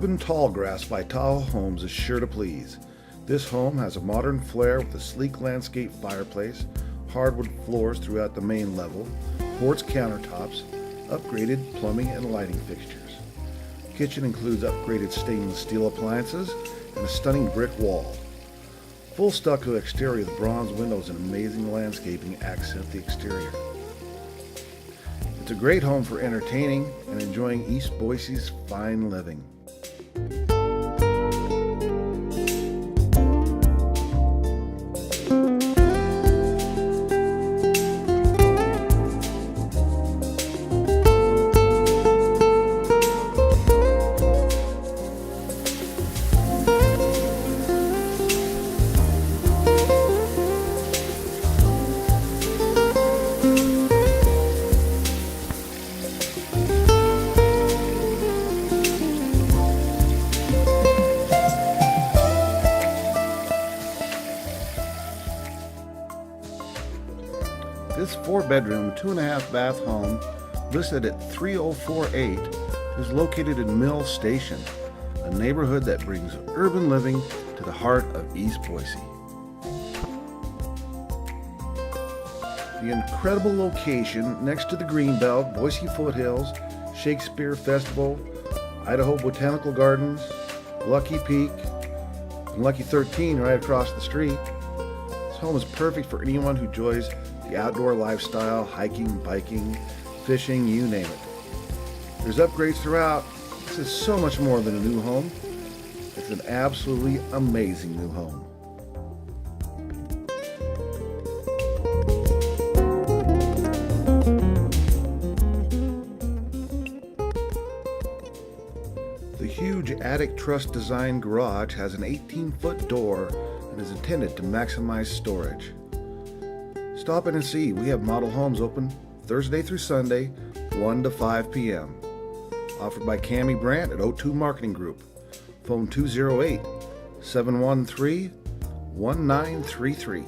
Urban Tallgrass by Tahoe Homes is sure to please. This home has a modern flair with a sleek landscape fireplace, hardwood floors throughout the main level, quartz countertops, upgraded plumbing and lighting fixtures. Kitchen includes upgraded stainless steel appliances and a stunning brick wall. Full stucco exterior with bronze windows and amazing landscaping accent the exterior. It's a great home for entertaining and enjoying East Boise's fine living. This 4-bedroom, 2.5-bath home, listed at $3,048, is located in Mill Station, a neighborhood that brings urban living to the heart of East Boise. The incredible location next to the Greenbelt, Boise Foothills, Shakespeare Festival, Idaho Botanical Gardens, Lucky Peak, and Lucky 13 right across the street. This home is perfect for anyone who enjoys the outdoor lifestyle, hiking, biking, fishing, you name it. There's upgrades throughout. This is so much more than a new home. It's an absolutely amazing new home. The huge attic truss design garage has an 18-foot door and is intended to maximize storage. Stop in and see. We have model homes open Thursday through Sunday, 1 to 5 p.m. Offered by Cammie Brandt at O2 Marketing Group. Phone 208-713-1933.